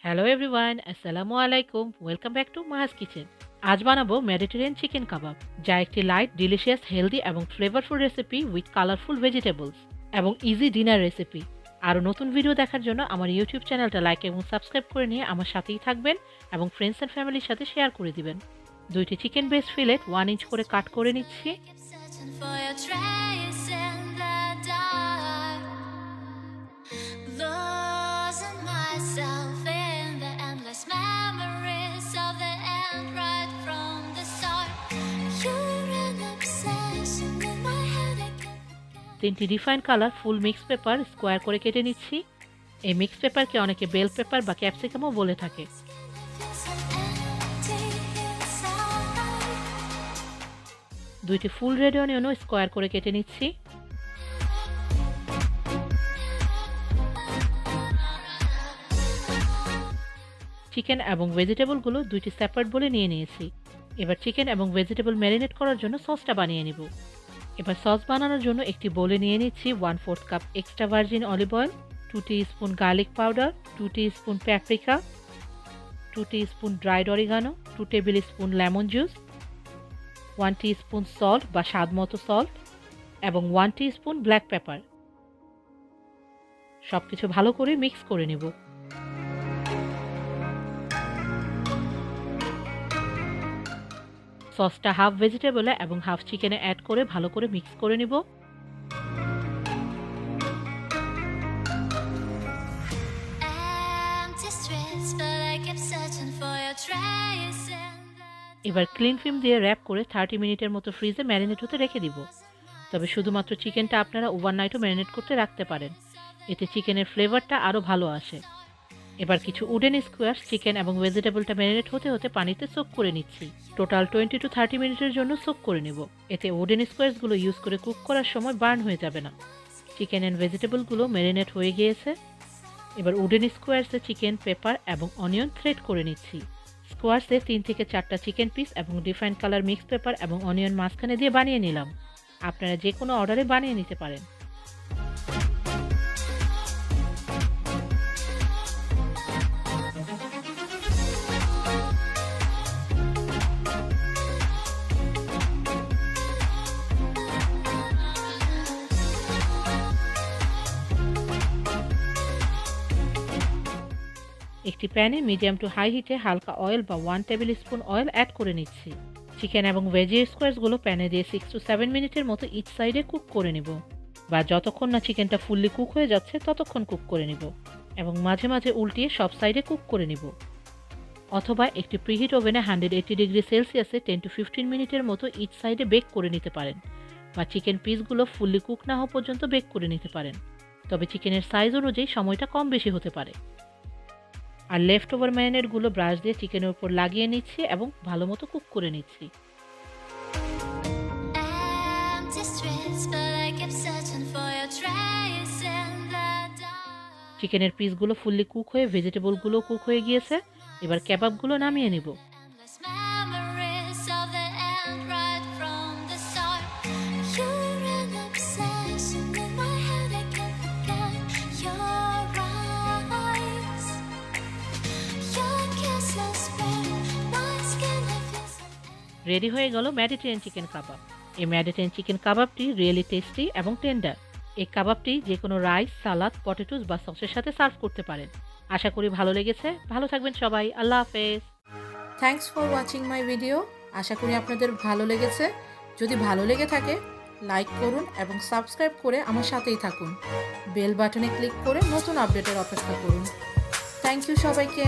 Hello everyone, আসসালামু আলাইকুম। Welcome back to Maha's kitchen. আজ বানাবো মেডিটেরিয়ান চিকেন কাবাব, যা একটি লাইট, ডিলিশিয়াস, হেলদি এবং flavourful recipe with colourful vegetables এবং ইজি ডিনার রেসিপি। আরও নতুন ভিডিও দেখার জন্য আমার ইউটিউব চ্যানেলটা লাইক এবং সাবস্ক্রাইব করে নিয়ে আমার সাথেই থাকবেন এবং ফ্রেন্ডস অ্যান্ড ফ্যামিলির সাথে শেয়ার করে দিবেন। দুইটি চিকেন বেস্ট ফিলেট 1 ইঞ্চ করে কাট করে নিচ্ছি। তিনটি রিফাইন্ড কালার ফুল মিক্স পেপার স্কোয়ার করে কেটে নিচ্ছি। এই মিক্স পেপারকে অনেকে বেল পেপার বা ক্যাপসিকামও বলে থাকে। দুইটি ফুল রেড অনিয়নও স্কোয়ার করে কেটে নিচ্ছি। চিকেন এবং ভেজিটেবলগুলো দুইটি সেপারেট বলে নিয়ে নিয়েছি। এবার চিকেন এবং ভেজিটেবল ম্যারিনেট করার জন্য সসটা বানিয়ে নিব। এবার সস বানানোর জন্য একটি বোলে নিয়ে নিচ্ছি 1/4 cup extra virgin olive oil, 2 teaspoon garlic powder, 2 teaspoon paprika, 2 teaspoon dried oregano, 2 tablespoon lemon juice, 1 teaspoon salt বা স্বাদ মতো সল্ট এবং 1 টিস্পুন ব্ল্যাক পেপার। সবকিছু ভালো করে মিক্স করে নেব। সসটা হাফ ভেজিটেবলে এবং হাফ চিকেনে অ্যাড করে ভালো করে মিক্স করে নেব। এবার ক্লিন ফিল্ম দিয়ে র্যাপ করে 30 মিনিটের মতো ফ্রিজে ম্যারিনেট হতে রেখে দিব। তবে শুধুমাত্র চিকেনটা আপনারা ওভারনাইটও ম্যারিনেট করতে রাখতে পারেন, এতে চিকেনের ফ্লেভারটা আরও ভালো আসে। এবার কিছু উডেন স্কোয়ার চিকেন এবং ভেজিটেবলটা ম্যারিনেট হতে হতে পানিতে সোক করে নিচ্ছি। টোটাল 20 টু 30 মিনিটের জন্য সোক করে নেব। এতে উডেন স্কোয়ারসগুলো ইউজ করে কুক করার সময় বার্ন হয়ে যাবে না। চিকেন অ্যান্ড ভেজিটেবলগুলো ম্যারিনেট হয়ে গিয়েছে। এবার উডেন স্কোয়ারসে চিকেন, পেপার এবং অনিয়ন থ্রেড করে নিচ্ছি। স্কোয়ারসে 3 থেকে 4টা চিকেন পিস এবং রিফাইন্ড কালার মিক্স পেপার এবং অনিয়ন মাঝখানে দিয়ে বানিয়ে নিলাম। আপনারা যে কোনো অর্ডারে বানিয়ে নিতে পারেন। একটি প্যানে মিডিয়াম টু হাই হিটে হালকা অয়েল বা 1 টেবিল স্পুন অয়েল অ্যাড করে নিচ্ছি। চিকেন এবং ভেজি স্কোয়ারসগুলো প্যানে দিয়ে 6 টু 7 মিনিটের মতো ইচ সাইডে কুক করে নিব, বা যতক্ষণ না চিকেনটা ফুললি কুক হয়ে যাচ্ছে ততক্ষণ কুক করে নিব এবং মাঝে মাঝে উল্টিয়ে সব সাইডে কুক করে নিব। অথবা একটি প্রিহিট ওভেনে 180 ডিগ্রি সেলসিয়াসে 10 টু 15 মিনিটের মতো ইচ সাইডে বেক করে নিতে পারেন, বা চিকেন পিসগুলো ফুললি কুক না হওয়া পর্যন্ত বেক করে নিতে পারেন। তবে চিকেনের সাইজ অনুযায়ী সময়টা কম বেশি হতে পারে। আর লেফট ওভার ম্যারিনেটগুলো ব্রাশ দিয়ে চিকেনের উপর লাগিয়ে নিচ্ছি এবং ভালো মতো কুক করে নিচ্ছি। চিকেনের পিসগুলো ফুললি কুক হয়ে ভেজিটেবলগুলো কুক হয়ে গিয়েছে। এবার কাবাবগুলো নামিয়ে নিব। রেডি হয়ে গেল মেডিটেরিয়ান চিকেন কাবাব। এই মেডিটেরিয়ান চিকেন কাবাবটি রিয়েলি টেস্টি এবং টেন্ডার। এই কাবাবটি যে কোনো রাইস, সালাদ, পটেটোস বা সসের সাথে সার্ভ করতে পারেন। আশা করি ভালো লেগেছে। ভালো থাকবেন সবাই। আল্লাহ হাফেজ। Thanks for watching my video. আশা করি আপনাদের ভালো লেগেছে। যদি ভালো লেগে থাকে লাইক করুন এবং সাবস্ক্রাইব করে আমার সাথেই থাকুন। বেল বাটনে ক্লিক করে নতুন আপডেটের অপেক্ষা করুন। থ্যাংক ইউ সবাইকে।